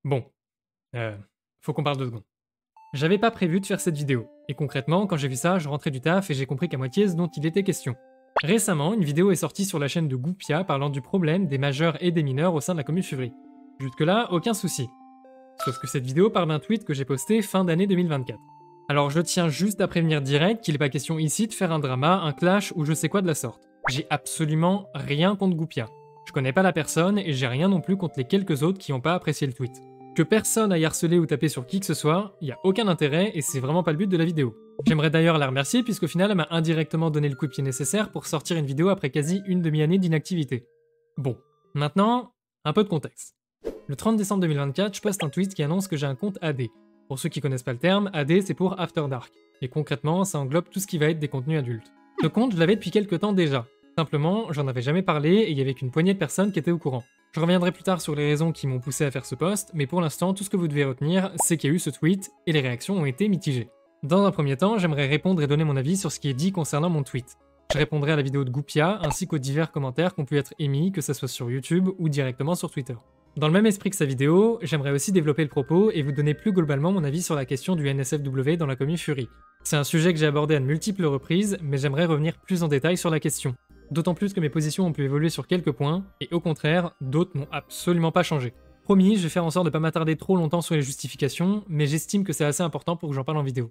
Bon, faut qu'on parle 2 secondes. J'avais pas prévu de faire cette vidéo, et concrètement, quand j'ai vu ça, je rentrais du taf et j'ai compris qu'à moitié ce dont il était question. Récemment, une vidéo est sortie sur la chaîne de Goupia parlant du problème des majeurs et des mineurs au sein de la commune Fury. Jusque-là, aucun souci. Sauf que cette vidéo parle d'un tweet que j'ai posté fin d'année 2024. Alors je tiens juste à prévenir direct qu'il n'est pas question ici de faire un drama, un clash ou je sais quoi de la sorte. J'ai absolument rien contre Goupia. Je connais pas la personne et j'ai rien non plus contre les quelques autres qui n'ont pas apprécié le tweet. Que personne aille harceler ou taper sur qui que ce soit, y a aucun intérêt et c'est vraiment pas le but de la vidéo. J'aimerais d'ailleurs la remercier puisqu'au final elle m'a indirectement donné le coup de pied nécessaire pour sortir une vidéo après quasi une demi-année d'inactivité. Bon, maintenant, un peu de contexte. Le 30 décembre 2024, je poste un tweet qui annonce que j'ai un compte AD. Pour ceux qui connaissent pas le terme, AD c'est pour After Dark. Et concrètement, ça englobe tout ce qui va être des contenus adultes. Ce compte, je l'avais depuis quelques temps déjà. Simplement, j'en avais jamais parlé et il y avait qu'une poignée de personnes qui étaient au courant. Je reviendrai plus tard sur les raisons qui m'ont poussé à faire ce post, mais pour l'instant, tout ce que vous devez retenir, c'est qu'il y a eu ce tweet et les réactions ont été mitigées. Dans un premier temps, j'aimerais répondre et donner mon avis sur ce qui est dit concernant mon tweet. Je répondrai à la vidéo de Goupia ainsi qu'aux divers commentaires qui ont pu être émis, que ce soit sur YouTube ou directement sur Twitter. Dans le même esprit que sa vidéo, j'aimerais aussi développer le propos et vous donner plus globalement mon avis sur la question du NSFW dans la commune Fury. C'est un sujet que j'ai abordé à de multiples reprises, mais j'aimerais revenir plus en détail sur la question. D'autant plus que mes positions ont pu évoluer sur quelques points, et au contraire, d'autres n'ont absolument pas changé. Promis, je vais faire en sorte de pas m'attarder trop longtemps sur les justifications, mais j'estime que c'est assez important pour que j'en parle en vidéo.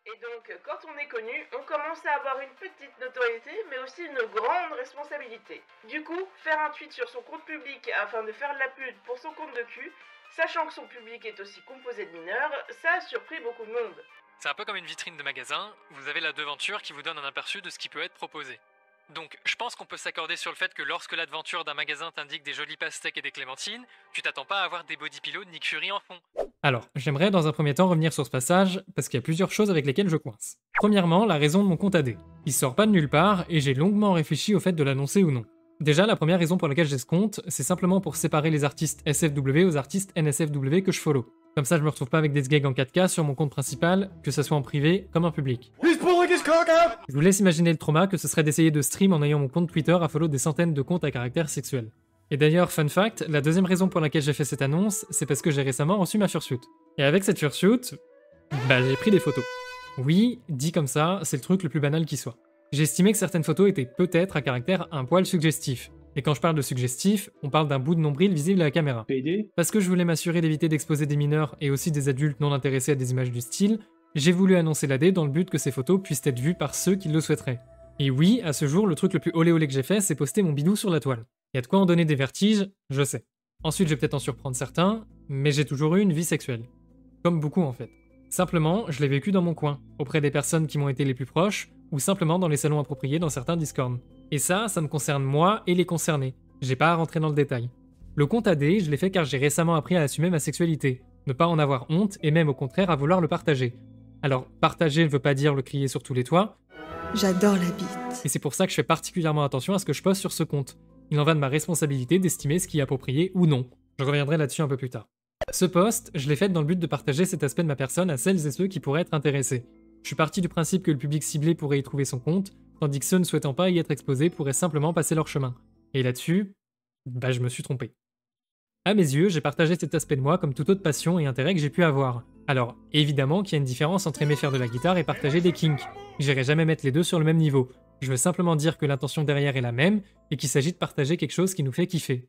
Et donc, quand on est connu, on commence à avoir une petite notoriété, mais aussi une grande responsabilité. Du coup, faire un tweet sur son compte public afin de faire de la pub pour son compte de cul, sachant que son public est aussi composé de mineurs, ça a surpris beaucoup de monde. C'est un peu comme une vitrine de magasin, vous avez la devanture qui vous donne un aperçu de ce qui peut être proposé. Donc, je pense qu'on peut s'accorder sur le fait que lorsque la devanture d'un magasin t'indique des jolis pastèques et des clémentines, tu t'attends pas à avoir des body pillows de Nick Fury en fond. Alors, j'aimerais dans un premier temps revenir sur ce passage, parce qu'il y a plusieurs choses avec lesquelles je coince. Premièrement, la raison de mon compte AD. Il sort pas de nulle part, et j'ai longuement réfléchi au fait de l'annoncer ou non. Déjà, la première raison pour laquelle j'ai ce compte, c'est simplement pour séparer les artistes SFW aux artistes NSFW que je follow. Comme ça, je me retrouve pas avec des sgags en 4K sur mon compte principal, que ce soit en privé comme en public. Je vous laisse imaginer le trauma que ce serait d'essayer de stream en ayant mon compte Twitter à follow des centaines de comptes à caractère sexuel. Et d'ailleurs, fun fact, la deuxième raison pour laquelle j'ai fait cette annonce, c'est parce que j'ai récemment reçu ma fursuit. Et avec cette fursuit, j'ai pris des photos. Oui, dit comme ça, c'est le truc le plus banal qui soit. J'ai estimé que certaines photos étaient peut-être à caractère un poil suggestif. Et quand je parle de suggestif, on parle d'un bout de nombril visible à la caméra. Parce que je voulais m'assurer d'éviter d'exposer des mineurs et aussi des adultes non intéressés à des images du style, j'ai voulu annoncer l'AD dans le but que ces photos puissent être vues par ceux qui le souhaiteraient. Et oui, à ce jour, le truc le plus olé olé que j'ai fait, c'est poster mon bidou sur la toile. Y a de quoi en donner des vertiges, je sais. Ensuite, je vais peut-être en surprendre certains, mais j'ai toujours eu une vie sexuelle. Comme beaucoup en fait. Simplement, je l'ai vécu dans mon coin, auprès des personnes qui m'ont été les plus proches, ou simplement dans les salons appropriés dans certains Discord. Et ça me concerne moi et les concernés. J'ai pas à rentrer dans le détail. Le compte AD, je l'ai fait car j'ai récemment appris à assumer ma sexualité, ne pas en avoir honte et même au contraire à vouloir le partager. Alors, partager ne veut pas dire le crier sur tous les toits. J'adore la bite. Et c'est pour ça que je fais particulièrement attention à ce que je poste sur ce compte. Il en va de ma responsabilité d'estimer ce qui est approprié ou non. Je reviendrai là-dessus un peu plus tard. Ce post, je l'ai fait dans le but de partager cet aspect de ma personne à celles et ceux qui pourraient être intéressés. Je suis parti du principe que le public ciblé pourrait y trouver son compte, tandis que ceux ne souhaitant pas y être exposés pourraient simplement passer leur chemin. Et là-dessus, je me suis trompé. À mes yeux, j'ai partagé cet aspect de moi comme toute autre passion et intérêt que j'ai pu avoir. Alors, évidemment qu'il y a une différence entre aimer faire de la guitare et partager des kinks. J'irai jamais mettre les deux sur le même niveau. Je veux simplement dire que l'intention derrière est la même et qu'il s'agit de partager quelque chose qui nous fait kiffer.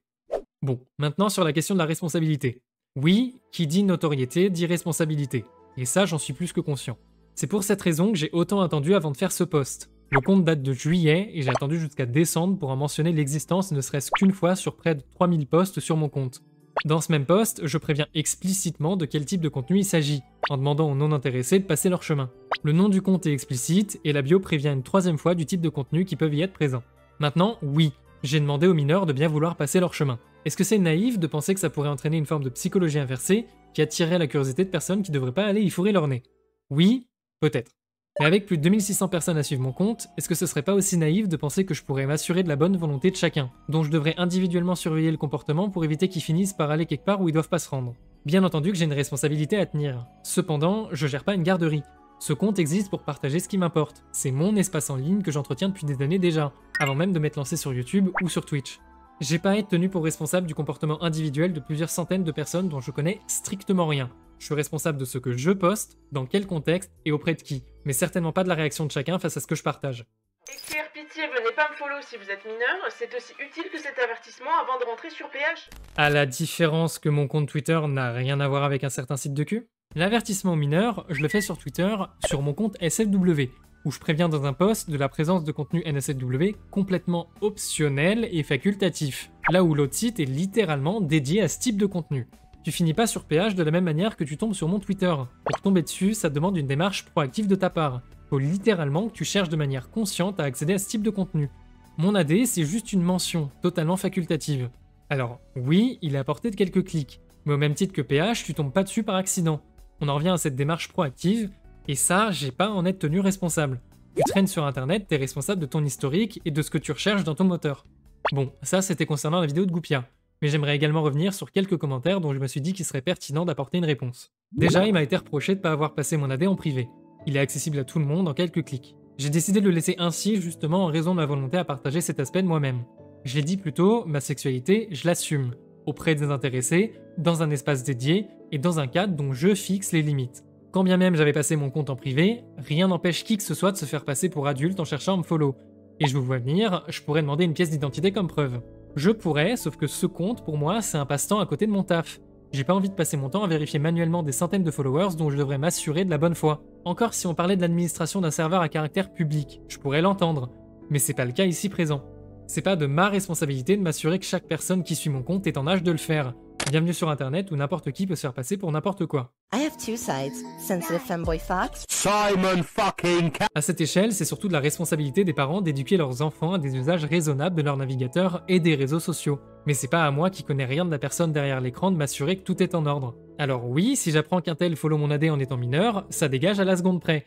Bon, maintenant sur la question de la responsabilité. Oui, qui dit notoriété dit responsabilité. Et ça, j'en suis plus que conscient. C'est pour cette raison que j'ai autant attendu avant de faire ce post. Le compte date de juillet et j'ai attendu jusqu'à décembre pour en mentionner l'existence ne serait-ce qu'une fois sur près de 3000 posts sur mon compte. Dans ce même post, je préviens explicitement de quel type de contenu il s'agit, en demandant aux non-intéressés de passer leur chemin. Le nom du compte est explicite et la bio prévient une troisième fois du type de contenu qui peuvent y être présents. Maintenant, oui, j'ai demandé aux mineurs de bien vouloir passer leur chemin. Est-ce que c'est naïf de penser que ça pourrait entraîner une forme de psychologie inversée qui attirerait la curiosité de personnes qui devraient pas aller y fourrer leur nez? Oui, peut-être. Mais avec plus de 2600 personnes à suivre mon compte, est-ce que ce serait pas aussi naïf de penser que je pourrais m'assurer de la bonne volonté de chacun, dont je devrais individuellement surveiller le comportement pour éviter qu'ils finissent par aller quelque part où ils doivent pas se rendre? Bien entendu que j'ai une responsabilité à tenir. Cependant, je gère pas une garderie. Ce compte existe pour partager ce qui m'importe. C'est mon espace en ligne que j'entretiens depuis des années déjà, avant même de m'être lancé sur YouTube ou sur Twitch. J'ai pas à être tenu pour responsable du comportement individuel de plusieurs centaines de personnes dont je connais strictement rien. Je suis responsable de ce que je poste, dans quel contexte et auprès de qui, mais certainement pas de la réaction de chacun face à ce que je partage. Écrire pitié, venez pas me follow si vous êtes mineur, c'est aussi utile que cet avertissement avant de rentrer sur PH. À la différence que mon compte Twitter n'a rien à voir avec un certain site de cul, l'avertissement mineur, je le fais sur Twitter, sur mon compte SFW, où je préviens dans un post de la présence de contenu NSFW complètement optionnel et facultatif, là où l'autre site est littéralement dédié à ce type de contenu. Tu finis pas sur PH de la même manière que tu tombes sur mon Twitter. Pour tomber dessus, ça demande une démarche proactive de ta part. Faut littéralement que tu cherches de manière consciente à accéder à ce type de contenu. Mon AD, c'est juste une mention, totalement facultative. Alors, oui, il est à portée de quelques clics, mais au même titre que PH, tu tombes pas dessus par accident. On en revient à cette démarche proactive, et ça, j'ai pas à en être tenu responsable. Tu traînes sur internet, t'es responsable de ton historique et de ce que tu recherches dans ton moteur. Bon, ça c'était concernant la vidéo de Goupia, mais j'aimerais également revenir sur quelques commentaires dont je me suis dit qu'il serait pertinent d'apporter une réponse. Déjà, il m'a été reproché de pas avoir passé mon AD en privé. Il est accessible à tout le monde en quelques clics. J'ai décidé de le laisser ainsi justement en raison de ma volonté à partager cet aspect de moi-même. Je l'ai dit plus tôt, ma sexualité, je l'assume, auprès des intéressés, dans un espace dédié et dans un cadre dont je fixe les limites. Quand bien même j'avais passé mon compte en privé, rien n'empêche qui que ce soit de se faire passer pour adulte en cherchant à me follow. Et je vous vois venir, je pourrais demander une pièce d'identité comme preuve. Je pourrais, sauf que ce compte, pour moi, c'est un passe-temps à côté de mon taf. J'ai pas envie de passer mon temps à vérifier manuellement des centaines de followers dont je devrais m'assurer de la bonne foi. Encore si on parlait de l'administration d'un serveur à caractère public, je pourrais l'entendre. Mais c'est pas le cas ici présent. C'est pas de ma responsabilité de m'assurer que chaque personne qui suit mon compte est en âge de le faire. Bienvenue sur internet où n'importe qui peut se faire passer pour n'importe quoi. I have two sides. Sensitive femboy fox. Simon fucking À cette échelle, c'est surtout de la responsabilité des parents d'éduquer leurs enfants à des usages raisonnables de leur navigateur et des réseaux sociaux. Mais c'est pas à moi qui connais rien de la personne derrière l'écran de m'assurer que tout est en ordre. Alors oui, si j'apprends qu'un tel follow mon AD en étant mineur, ça dégage à la seconde près.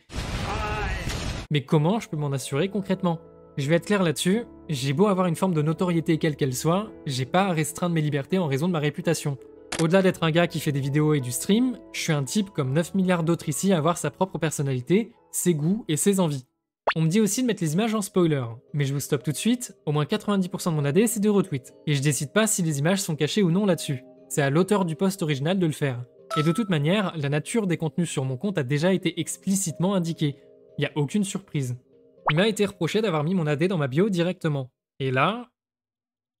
Mais comment je peux m'en assurer concrètement ? Je vais être clair là-dessus, j'ai beau avoir une forme de notoriété quelle qu'elle soit, j'ai pas à restreindre mes libertés en raison de ma réputation. Au-delà d'être un gars qui fait des vidéos et du stream, je suis un type comme 9 milliards d'autres ici à avoir sa propre personnalité, ses goûts et ses envies. On me dit aussi de mettre les images en spoiler, mais je vous stoppe tout de suite, au moins 90% de mon AD c'est des retweets, et je décide pas si les images sont cachées ou non là-dessus. C'est à l'auteur du post original de le faire. Et de toute manière, la nature des contenus sur mon compte a déjà été explicitement indiquée. Y a aucune surprise. Il m'a été reproché d'avoir mis mon AD dans ma bio directement. Et là,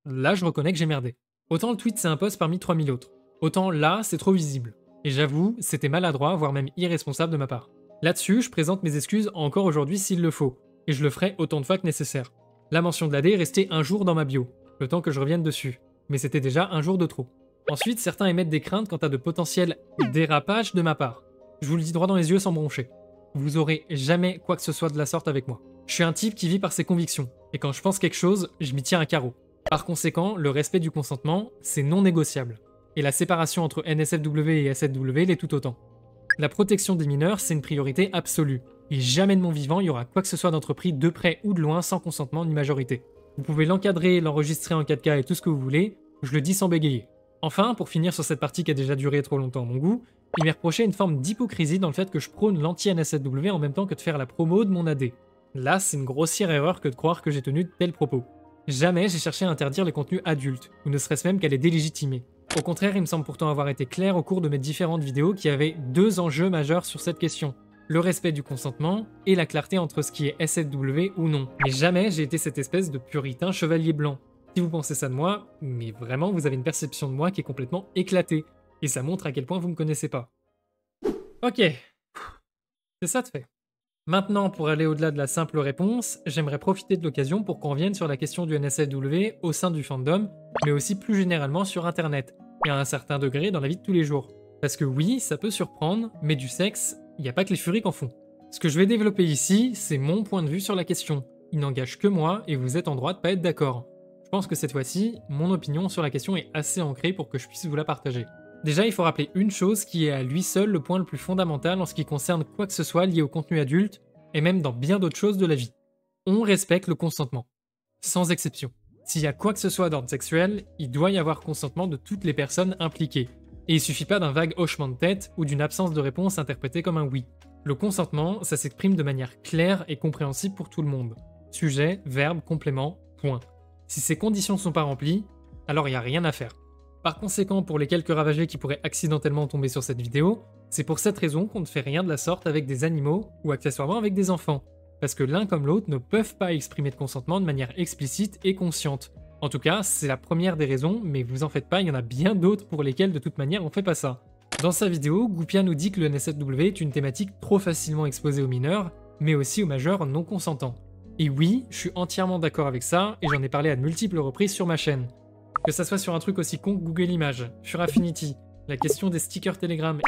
je reconnais que j'ai merdé. Autant le tweet c'est un post parmi 3000 autres. Autant là, c'est trop visible. Et j'avoue, c'était maladroit, voire même irresponsable de ma part. Là-dessus, je présente mes excuses encore aujourd'hui s'il le faut. Et je le ferai autant de fois que nécessaire. La mention de l'AD est restée un jour dans ma bio, le temps que je revienne dessus. Mais c'était déjà un jour de trop. Ensuite, certains émettent des craintes quant à de potentiels dérapages de ma part. Je vous le dis droit dans les yeux sans broncher. Vous aurez jamais quoi que ce soit de la sorte avec moi. Je suis un type qui vit par ses convictions, et quand je pense quelque chose, je m'y tiens à carreau. Par conséquent, le respect du consentement, c'est non négociable. Et la séparation entre NSFW et SFW l'est tout autant. La protection des mineurs, c'est une priorité absolue. Et jamais de mon vivant, il y aura quoi que ce soit d'entrepris de près ou de loin sans consentement ni majorité. Vous pouvez l'encadrer, l'enregistrer en 4K et tout ce que vous voulez, je le dis sans bégayer. Enfin, pour finir sur cette partie qui a déjà duré trop longtemps à mon goût, il m'est reproché une forme d'hypocrisie dans le fait que je prône l'anti-NSFW en même temps que de faire la promo de mon AD. Là, c'est une grossière erreur que de croire que j'ai tenu de tels propos. Jamais j'ai cherché à interdire les contenus adultes, ou ne serait-ce même qu'à les délégitimer. Au contraire, il me semble pourtant avoir été clair au cours de mes différentes vidéos qu'il y avait deux enjeux majeurs sur cette question. Le respect du consentement et la clarté entre ce qui est SFW ou non. Mais jamais j'ai été cette espèce de puritain chevalier blanc. Si vous pensez ça de moi, mais vraiment vous avez une perception de moi qui est complètement éclatée. Et ça montre à quel point vous me connaissez pas. Ok. C'est ça de fait. Maintenant, pour aller au-delà de la simple réponse, j'aimerais profiter de l'occasion pour qu'on revienne sur la question du NSFW au sein du fandom, mais aussi plus généralement sur internet, et à un certain degré dans la vie de tous les jours. Parce que oui, ça peut surprendre, mais du sexe, il n'y a pas que les furies qui en font. Ce que je vais développer ici, c'est mon point de vue sur la question. Il n'engage que moi, et vous êtes en droit de pas être d'accord. Je pense que cette fois-ci, mon opinion sur la question est assez ancrée pour que je puisse vous la partager. Déjà, il faut rappeler une chose qui est à lui seul le point le plus fondamental en ce qui concerne quoi que ce soit lié au contenu adulte, et même dans bien d'autres choses de la vie. On respecte le consentement. Sans exception. S'il y a quoi que ce soit d'ordre sexuel, il doit y avoir consentement de toutes les personnes impliquées. Et il suffit pas d'un vague hochement de tête ou d'une absence de réponse interprétée comme un oui. Le consentement, ça s'exprime de manière claire et compréhensible pour tout le monde. Sujet, verbe, complément, point. Si ces conditions sont pas remplies, alors il n'y a rien à faire. Par conséquent, pour les quelques ravagés qui pourraient accidentellement tomber sur cette vidéo, c'est pour cette raison qu'on ne fait rien de la sorte avec des animaux ou accessoirement avec des enfants, parce que l'un comme l'autre ne peuvent pas exprimer de consentement de manière explicite et consciente. En tout cas, c'est la première des raisons, mais vous en faites pas, il y en a bien d'autres pour lesquelles de toute manière on fait pas ça. Dans sa vidéo, Goupia nous dit que le NSFW est une thématique trop facilement exposée aux mineurs, mais aussi aux majeurs non consentants. Et oui, je suis entièrement d'accord avec ça, et j'en ai parlé à de multiples reprises sur ma chaîne. Que ça soit sur un truc aussi con que Google Images, sur Affinity, la question des stickers Telegram...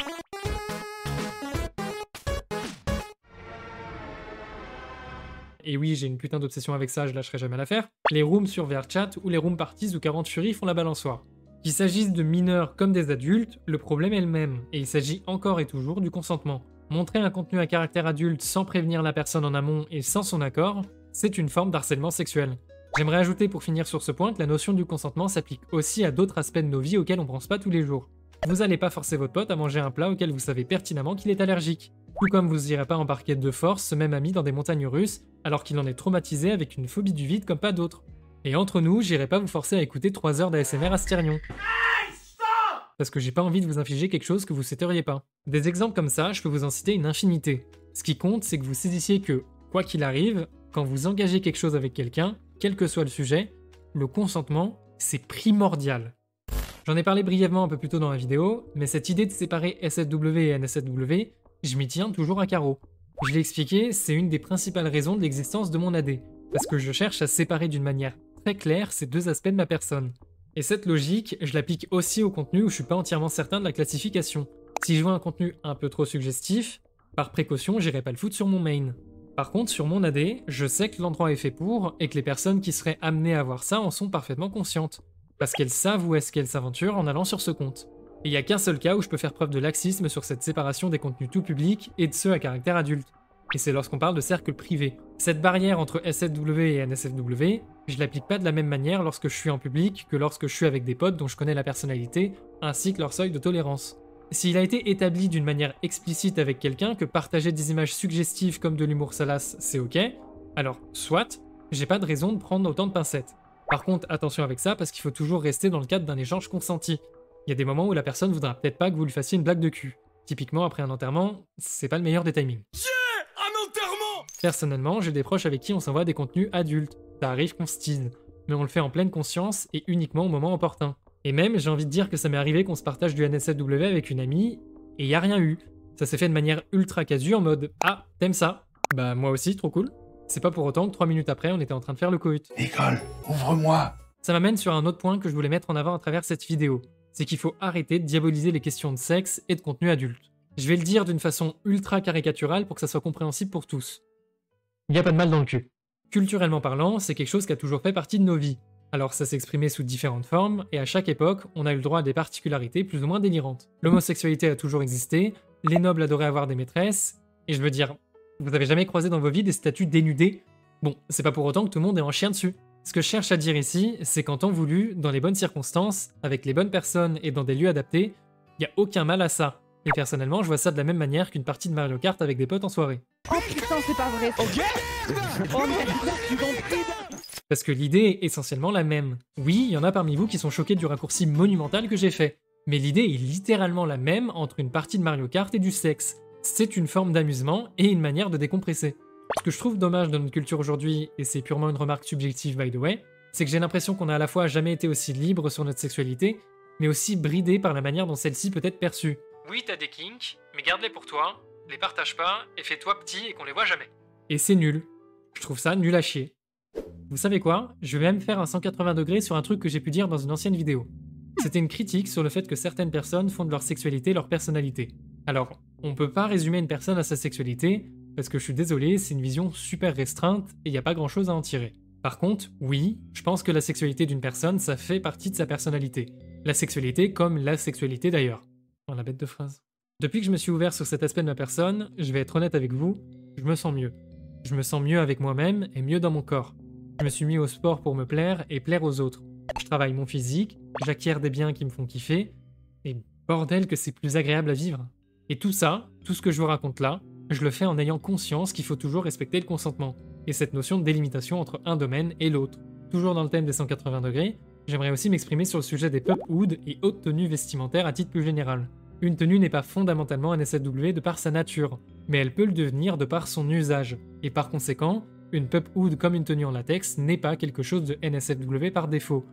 Et oui, j'ai une putain d'obsession avec ça, je lâcherai jamais l'affaire. Les rooms sur VRChat ou les room parties où 40 furies font la balançoire. Qu'il s'agisse de mineurs comme des adultes, le problème est le même, et il s'agit encore et toujours du consentement. Montrer un contenu à caractère adulte sans prévenir la personne en amont et sans son accord, c'est une forme d'harcèlement sexuel. J'aimerais ajouter pour finir sur ce point que la notion du consentement s'applique aussi à d'autres aspects de nos vies auxquels on pense pas tous les jours. Vous n'allez pas forcer votre pote à manger un plat auquel vous savez pertinemment qu'il est allergique. Tout comme vous irez pas embarquer de force ce même ami dans des montagnes russes alors qu'il en est traumatisé avec une phobie du vide comme pas d'autres. Et entre nous, j'irai pas vous forcer à écouter 3 heures d'ASMR à Sterion. Parce que j'ai pas envie de vous infliger quelque chose que vous souhaiteriez pas. Des exemples comme ça, je peux vous en citer une infinité. Ce qui compte, c'est que vous saisissiez que, quoi qu'il arrive, quand vous engagez quelque chose avec quelqu'un, quel que soit le sujet, le consentement, c'est primordial. J'en ai parlé brièvement un peu plus tôt dans la vidéo, mais cette idée de séparer SFW et NSFW, je m'y tiens toujours à carreau. Je l'ai expliqué, c'est une des principales raisons de l'existence de mon AD, parce que je cherche à séparer d'une manière très claire ces deux aspects de ma personne. Et cette logique, je l'applique aussi au contenu où je suis pas entièrement certain de la classification. Si je vois un contenu un peu trop suggestif, par précaution, j'irai pas le foutre sur mon main. Par contre, sur mon AD, je sais que l'endroit est fait pour, et que les personnes qui seraient amenées à voir ça en sont parfaitement conscientes. Parce qu'elles savent où est-ce qu'elles s'aventurent en allant sur ce compte. Et il n'y a qu'un seul cas où je peux faire preuve de laxisme sur cette séparation des contenus tout publics et de ceux à caractère adulte. Et c'est lorsqu'on parle de cercle privé. Cette barrière entre SFW et NSFW, je l'applique pas de la même manière lorsque je suis en public que lorsque je suis avec des potes dont je connais la personnalité, ainsi que leur seuil de tolérance. S'il a été établi d'une manière explicite avec quelqu'un que partager des images suggestives comme de l'humour salace, c'est ok, alors soit, j'ai pas de raison de prendre autant de pincettes. Par contre, attention avec ça parce qu'il faut toujours rester dans le cadre d'un échange consenti. Il y a des moments où la personne voudra peut-être pas que vous lui fassiez une blague de cul. Typiquement après un enterrement, c'est pas le meilleur des timings. Un enterrement! Personnellement, j'ai des proches avec qui on s'envoie des contenus adultes. Ça arrive qu'on se tease, mais on le fait en pleine conscience et uniquement au moment opportun. Et même, j'ai envie de dire que ça m'est arrivé qu'on se partage du NSFW avec une amie, et y a rien eu. Ça s'est fait de manière ultra casu en mode « Ah, t'aimes ça? Bah moi aussi, trop cool. » C'est pas pour autant que 3 minutes après, on était en train de faire le coït. Nicole, ouvre-moi. Ça m'amène sur un autre point que je voulais mettre en avant à travers cette vidéo. C'est qu'il faut arrêter de diaboliser les questions de sexe et de contenu adulte. Je vais le dire d'une façon ultra caricaturale pour que ça soit compréhensible pour tous. Y a pas de mal dans le cul. Culturellement parlant, c'est quelque chose qui a toujours fait partie de nos vies. Alors ça s'exprimait sous différentes formes, et à chaque époque, on a eu le droit à des particularités plus ou moins délirantes. L'homosexualité a toujours existé, les nobles adoraient avoir des maîtresses, et je veux dire, vous avez jamais croisé dans vos vies des statues dénudées? Bon, c'est pas pour autant que tout le monde est en chien dessus. Ce que je cherche à dire ici, c'est qu'en temps voulu, dans les bonnes circonstances, avec les bonnes personnes et dans des lieux adaptés, y a aucun mal à ça. Et personnellement, je vois ça de la même manière qu'une partie de Mario Kart avec des potes en soirée. Oh putain, c'est pas vrai. Ok. Oh merde, tu t'en prie. Parce que l'idée est essentiellement la même. Oui, il y en a parmi vous qui sont choqués du raccourci monumental que j'ai fait. Mais l'idée est littéralement la même entre une partie de Mario Kart et du sexe. C'est une forme d'amusement et une manière de décompresser. Ce que je trouve dommage dans notre culture aujourd'hui, et c'est purement une remarque subjective by the way, c'est que j'ai l'impression qu'on a à la fois jamais été aussi libre sur notre sexualité, mais aussi bridé par la manière dont celle-ci peut être perçue. Oui, t'as des kinks, mais garde-les pour toi, les partage pas, et fais-toi petit et qu'on les voit jamais. Et c'est nul. Je trouve ça nul à chier. Vous savez quoi? Je vais même faire un 180 degrés sur un truc que j'ai pu dire dans une ancienne vidéo. C'était une critique sur le fait que certaines personnes font de leur sexualité leur personnalité. Alors, on peut pas résumer une personne à sa sexualité, parce que je suis désolé, c'est une vision super restreinte et y a pas grand chose à en tirer. Par contre, oui, je pense que la sexualité d'une personne, ça fait partie de sa personnalité. La sexualité comme la sexualité d'ailleurs. Oh la bête de phrase. Depuis que je me suis ouvert sur cet aspect de ma personne, je vais être honnête avec vous, je me sens mieux. Je me sens mieux avec moi-même et mieux dans mon corps. Je me suis mis au sport pour me plaire et plaire aux autres. Je travaille mon physique, j'acquiers des biens qui me font kiffer, et bordel que c'est plus agréable à vivre. Et tout ça, tout ce que je vous raconte là, je le fais en ayant conscience qu'il faut toujours respecter le consentement, et cette notion de délimitation entre un domaine et l'autre. Toujours dans le thème des 180 degrés, J'aimerais aussi m'exprimer sur le sujet des pop hoods et hautes tenues vestimentaires à titre plus général. Une tenue n'est pas fondamentalement un NSFW de par sa nature, mais elle peut le devenir de par son usage, et par conséquent, une pop hood comme une tenue en latex n'est pas quelque chose de NSFW par défaut.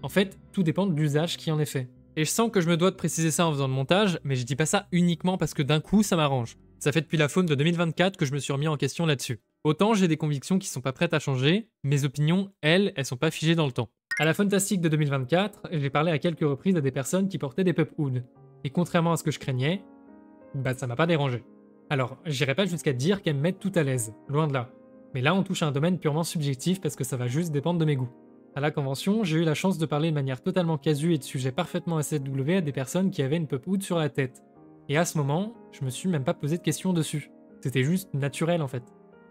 En fait, tout dépend de l'usage qui en est fait. Et je sens que je me dois de préciser ça en faisant le montage, mais je dis pas ça uniquement parce que d'un coup ça m'arrange. Ça fait depuis la faune de 2024 que je me suis remis en question là-dessus. Autant j'ai des convictions qui sont pas prêtes à changer, mes opinions, elles sont pas figées dans le temps. À la Fantastique de 2024, j'ai parlé à quelques reprises à des personnes qui portaient des pop hoods. Et contrairement à ce que je craignais, ça m'a pas dérangé. Alors, j'irai pas jusqu'à dire qu'elles me mettent tout à l'aise, loin de là. Mais là on touche à un domaine purement subjectif parce que ça va juste dépendre de mes goûts. À la convention, j'ai eu la chance de parler de manière totalement casu et de sujets parfaitement NSFW à des personnes qui avaient une pop hood sur la tête. Et à ce moment, je me suis même pas posé de questions dessus. C'était juste naturel en fait.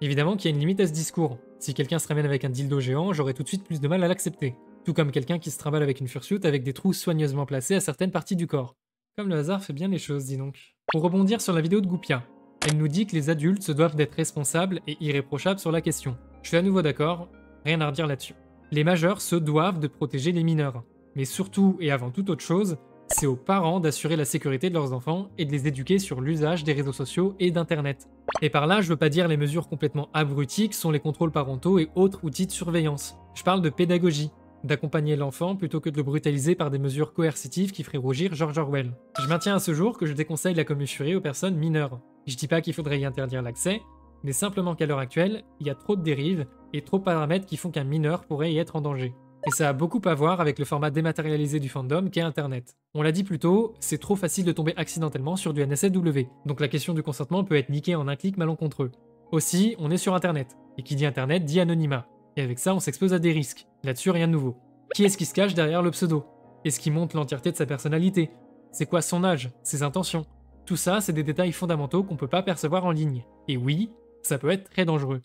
Évidemment qu'il y a une limite à ce discours. Si quelqu'un se ramène avec un dildo géant, j'aurais tout de suite plus de mal à l'accepter. Tout comme quelqu'un qui se trimballe avec une fursuit avec des trous soigneusement placés à certaines parties du corps. Comme le hasard fait bien les choses, dis donc. Pour rebondir sur la vidéo de Goupia, elle nous dit que les adultes se doivent d'être responsables et irréprochables sur la question. Je suis à nouveau d'accord, rien à redire là-dessus. Les majeurs se doivent de protéger les mineurs. Mais surtout et avant toute autre chose, c'est aux parents d'assurer la sécurité de leurs enfants et de les éduquer sur l'usage des réseaux sociaux et d'internet. Et par là, je veux pas dire les mesures complètement abruties que sont les contrôles parentaux et autres outils de surveillance. Je parle de pédagogie, d'accompagner l'enfant plutôt que de le brutaliser par des mesures coercitives qui feraient rougir George Orwell. Je maintiens à ce jour que je déconseille la commufurie aux personnes mineures. Je dis pas qu'il faudrait y interdire l'accès, mais simplement qu'à l'heure actuelle, il y a trop de dérives et trop de paramètres qui font qu'un mineur pourrait y être en danger. Et ça a beaucoup à voir avec le format dématérialisé du fandom qu'est Internet. On l'a dit plus tôt, c'est trop facile de tomber accidentellement sur du NSFW, donc la question du consentement peut être niquée en un clic malencontreux. Aussi, on est sur Internet, et qui dit Internet dit anonymat. Et avec ça, on s'expose à des risques. Là-dessus, rien de nouveau. Qui est-ce qui se cache derrière le pseudo? Est-ce qui montre l'entièreté de sa personnalité? C'est quoi son âge? Ses intentions? Tout ça, c'est des détails fondamentaux qu'on peut pas percevoir en ligne. Et oui, ça peut être très dangereux.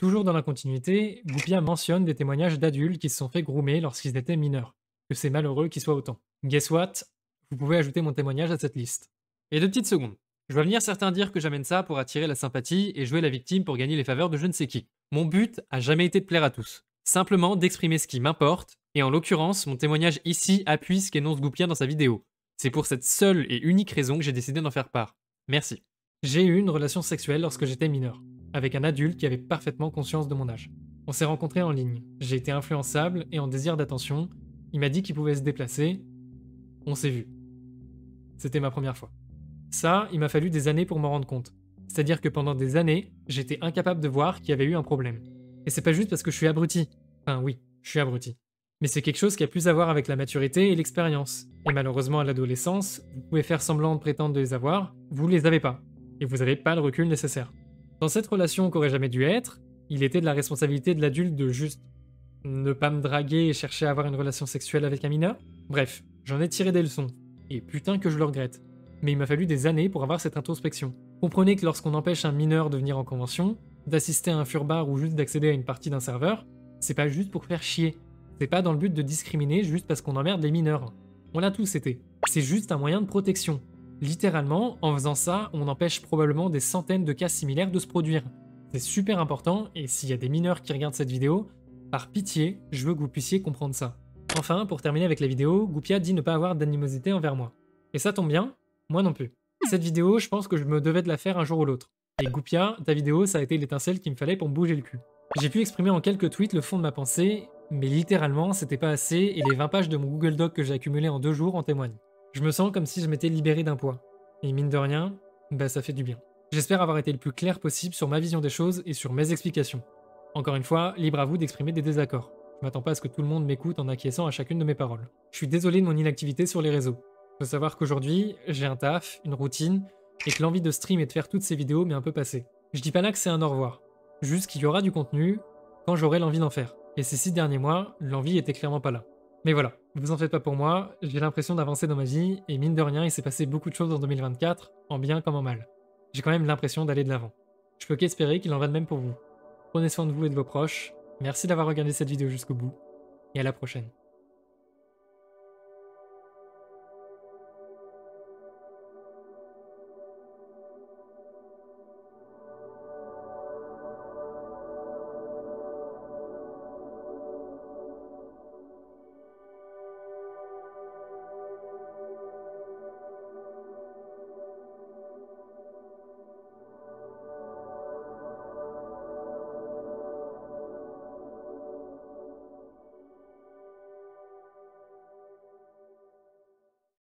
Toujours dans la continuité, Goupia mentionne des témoignages d'adultes qui se sont fait groomer lorsqu'ils étaient mineurs. Que c'est malheureux qu'ils soient autant. Guess what? Vous pouvez ajouter mon témoignage à cette liste. Et 2 petites secondes. Je vois venir certains dire que j'amène ça pour attirer la sympathie et jouer la victime pour gagner les faveurs de je ne sais qui. Mon but a jamais été de plaire à tous. Simplement d'exprimer ce qui m'importe, et en l'occurrence, mon témoignage ici appuie ce qu'énonce Goupia dans sa vidéo. C'est pour cette seule et unique raison que j'ai décidé d'en faire part. Merci. J'ai eu une relation sexuelle lorsque j'étais mineur, avec un adulte qui avait parfaitement conscience de mon âge. On s'est rencontrés en ligne, j'ai été influençable et en désir d'attention, il m'a dit qu'il pouvait se déplacer, on s'est vu. C'était ma première fois. Ça, il m'a fallu des années pour m'en rendre compte. C'est-à-dire que pendant des années, j'étais incapable de voir qu'il y avait eu un problème. Et c'est pas juste parce que je suis abruti. Enfin oui, je suis abruti. Mais c'est quelque chose qui a plus à voir avec la maturité et l'expérience. Et malheureusement à l'adolescence, vous pouvez faire semblant de prétendre de les avoir, vous les avez pas. Et vous n'avez pas le recul nécessaire. Dans cette relation qu'aurait jamais dû être, il était de la responsabilité de l'adulte de juste ne pas me draguer et chercher à avoir une relation sexuelle avec un mineur. Bref, j'en ai tiré des leçons. Et putain que je le regrette. Mais il m'a fallu des années pour avoir cette introspection. Comprenez que lorsqu'on empêche un mineur de venir en convention, d'assister à un furbar ou juste d'accéder à une partie d'un serveur, c'est pas juste pour faire chier. C'est pas dans le but de discriminer juste parce qu'on emmerde les mineurs. On l'a tous été. C'est juste un moyen de protection. Littéralement, en faisant ça, on empêche probablement des centaines de cas similaires de se produire. C'est super important, et s'il y a des mineurs qui regardent cette vidéo, par pitié, je veux que vous puissiez comprendre ça. Enfin, pour terminer avec la vidéo, Goupia dit ne pas avoir d'animosité envers moi. Et ça tombe bien, moi non plus. Cette vidéo, je pense que je me devais de la faire un jour ou l'autre. Et Goupia, ta vidéo, ça a été l'étincelle qu'il me fallait pour me bouger le cul. J'ai pu exprimer en quelques tweets le fond de ma pensée, mais littéralement, c'était pas assez, et les 20 pages de mon Google Doc que j'ai accumulé en 2 jours en témoignent. Je me sens comme si je m'étais libéré d'un poids. Et mine de rien, ça fait du bien. J'espère avoir été le plus clair possible sur ma vision des choses et sur mes explications. Encore une fois, libre à vous d'exprimer des désaccords. Je m'attends pas à ce que tout le monde m'écoute en acquiesçant à chacune de mes paroles. Je suis désolé de mon inactivité sur les réseaux. Faut savoir qu'aujourd'hui, j'ai un taf, une routine, et que l'envie de stream et de faire toutes ces vidéos m'est un peu passée. Je dis pas là que c'est un au revoir. Juste qu'il y aura du contenu quand j'aurai l'envie d'en faire. Et ces 6 derniers mois, l'envie était clairement pas là. Mais voilà, ne vous en faites pas pour moi, j'ai l'impression d'avancer dans ma vie, et mine de rien, il s'est passé beaucoup de choses en 2024, en bien comme en mal. J'ai quand même l'impression d'aller de l'avant. Je peux qu'espérer qu'il en va de même pour vous. Prenez soin de vous et de vos proches, merci d'avoir regardé cette vidéo jusqu'au bout, et à la prochaine.